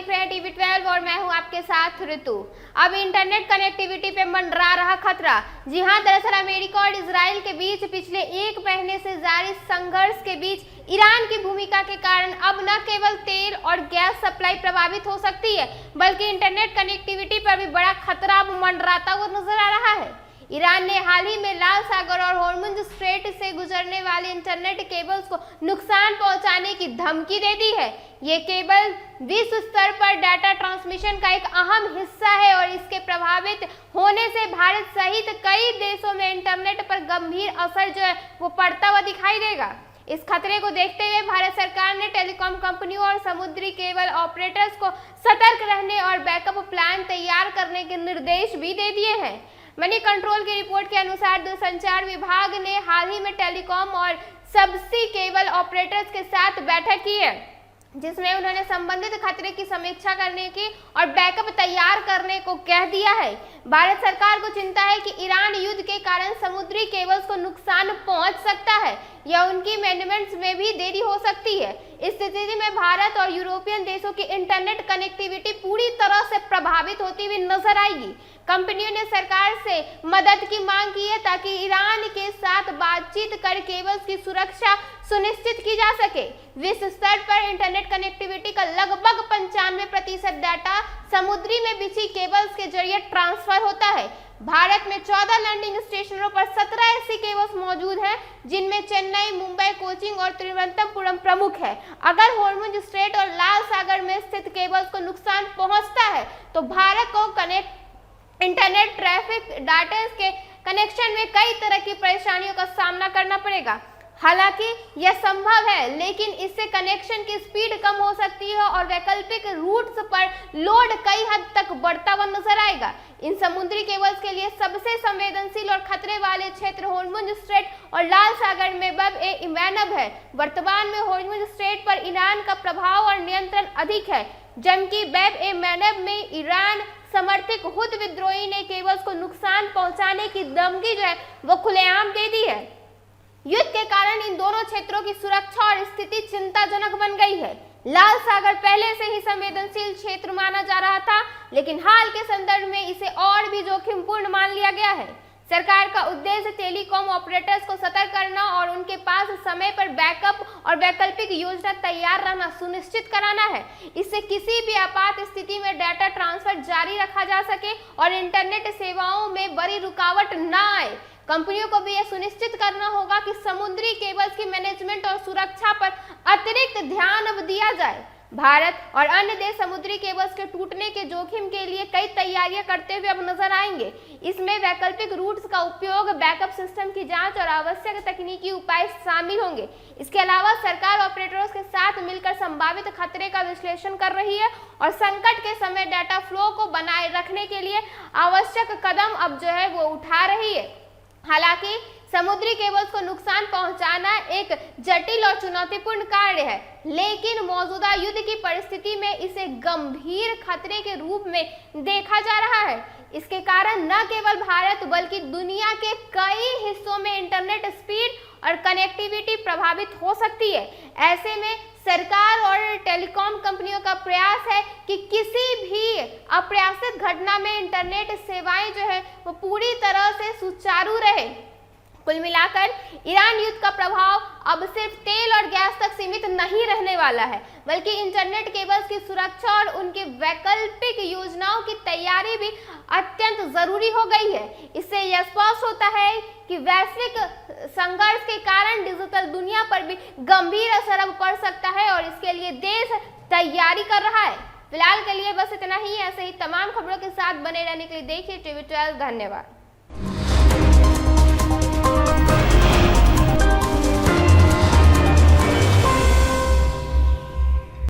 देख रहे हैं टीवी 12 और मैं हूं आपके साथ ऋतु। अब इंटरनेट कनेक्टिविटी पे मंडरा रहा खतरा। जी हां, दरअसल अमेरिका और इजराइल के बीच पिछले 1 महीने से जारी संघर्ष के बीच ईरान की भूमिका के कारण अब न केवल तेल और गैस सप्लाई प्रभावित हो सकती है, बल्कि इंटरनेट कनेक्टिविटी पर भी बड़ा खतरा अब मंडराता हुआ नजर आ रहा है। ईरान ने हाल ही में लाल सागर और हॉर्मुज़ स्ट्रेट से गुजरने वाले इंटरनेट केबल्स को नुकसान पहुंचाने की धमकी दे दी है। ये केबल विश्व स्तर पर डाटा ट्रांसमिशन का एक अहम हिस्सा है और इसके प्रभावित होने से भारत सहित कई देशों में इंटरनेट पर गंभीर असर जो है वो पड़ता हुआ दिखाई देगा। इस खतरे को देखते हुए भारत सरकार ने टेलीकॉम कंपनियों और समुद्री केबल ऑपरेटर्स को सतर्क रहने और बैकअप प्लान तैयार करने के निर्देश भी दे दिए हैं। मनी कंट्रोल की रिपोर्ट के अनुसार दूरसंचार विभाग ने हाल ही में टेलीकॉम और सबसी केबल ऑपरेटर्स के साथ बैठक की है, जिसमें उन्होंने संबंधित खतरे की समीक्षा करने की और बैकअप तैयार करने को कह दिया है। भारत सरकार को चिंता है कि ईरान युद्ध के कारण समुद्री केबल्स को नुकसान पहुंच सकता है या उनकी मेंटेनेंस में भी देरी हो सकती है। इस स्थिति में भारत और यूरोपियन देशों की इंटरनेट कनेक्टिविटी पूरी तरह से प्रभावित होती हुई नजर आएगी। कंपनियों ने सरकार से मदद की मांग की है ताकि ईरान के साथ बातचीत कर केबल्स की सुरक्षा सुनिश्चित की जा सके। विश्व स्तर पर इंटरनेट कनेक्टिविटी का लगभग 95% डाटा समुद्री में बिछी केबल्स के जरिए ट्रांसफर होता है। भारत में 14 लैंडिंग स्टेशनों पर 17 ऐसी केबल्स मौजूद हैं, जिनमें चेन्नई, मुंबई, कोचीन और तिरुवनंतपुरम प्रमुख है। अगर हॉर्मुज़ स्ट्रेट और लाल सागर में स्थित केबल्स को नुकसान पहुंचता है तो भारत को इंटरनेट ट्रैफिक डाटा के कनेक्शन में कई तरह की परेशानियों का सामना करना पड़ेगा। हालांकि यह संभव है, लेकिन इससे कनेक्शन की स्पीड कम हो सकती है और वैकल्पिक रूट्स पर लोड कई हद तक बढ़ता हुआ नजर आएगा। इन समुद्री केबल्स के लिए सबसे संवेदनशील और खतरे वाले क्षेत्र हॉर्मुज़ स्ट्रेट और लाल सागर में बब ए मैनब है। वर्तमान में हॉर्मुज़ स्ट्रेट पर ईरान का प्रभाव और नियंत्रण अधिक है, जबकि बब ए मैनब में ईरान समर्थित हुद विद्रोही ने केबल्स को नुकसान पहुंचाने की धमकी जो है वो खुलेआम दे दी है। युद्ध के कारण इन दोनों क्षेत्रों की सुरक्षा और स्थिति चिंताजनक बन गई है। लाल सागर पहले से ही संवेदनशील क्षेत्र माना जा रहा था, लेकिन हाल के संदर्भ में इसे और भी जोखिमपूर्ण मान लिया गया है। सरकार का उद्देश्य टेलीकॉम ऑपरेटर्स को सतर्क करना और उनके पास समय पर बैकअप और वैकल्पिक योजना तैयार रहना सुनिश्चित कराना है। इससे किसी भी आपात स्थिति में डाटा ट्रांसफर जारी रखा जा सके और इंटरनेट सेवाओं में बड़ी रुकावट न आए। कंपनियों को भी यह सुनिश्चित करना होगा कि समुद्री केबल्स की मैनेजमेंट और सुरक्षा पर अतिरिक्त ध्यान अब दिया जाए। भारत और अन्य देश समुद्री केबल्स के टूटने के जोखिम के लिए कई तैयारियां करते हुए अब नजर आएंगे। इसमें वैकल्पिक रूट्स का उपयोग, बैकअप सिस्टम की जांच और आवश्यक तकनीकी उपाय शामिल होंगे। इसके अलावा सरकार ऑपरेटरों के साथ मिलकर संभावित खतरे का विश्लेषण कर रही है और संकट के समय डाटा फ्लो को बनाए रखने के लिए आवश्यक कदम अब जो है वो उठा रही है। हालांकि समुद्री केबल्स को नुकसान पहुंचाना एक जटिल और चुनौतीपूर्ण कार्य है, लेकिन मौजूदा युद्ध की परिस्थिति में इसे गंभीर खतरे के रूप में देखा जा रहा है। इसके कारण न केवल भारत बल्कि दुनिया के कई हिस्सों में इंटरनेट स्पीड और कनेक्टिविटी प्रभावित हो सकती है। ऐसे में सरकार और टेलीकॉम कंपनियों का प्रयास है कि किसी भी अप्रत्याशित घटना में इंटरनेट सेवाएं जो है वो पूरी तरह से सुचारू रहे। कुल मिलाकर ईरान युद्ध का प्रभाव अब सिर्फ तेल और गैस तक सीमित नहीं रहने वाला है, बल्कि इंटरनेट केबल्स की सुरक्षा और उनकी वैकल्पिक योजनाओं की तैयारी भी अत्यंत जरूरी हो गई है। इससे यह स्पष्ट होता है कि वैश्विक संघर्ष के कारण डिजिटल दुनिया पर भी गंभीर असर अब पड़ सकता है और इसके लिए देश तैयारी कर रहा है। फिलहाल के लिए बस इतना ही। ऐसे ही तमाम खबरों के साथ बने रहने के लिए देखिए टीवी 12। धन्यवाद।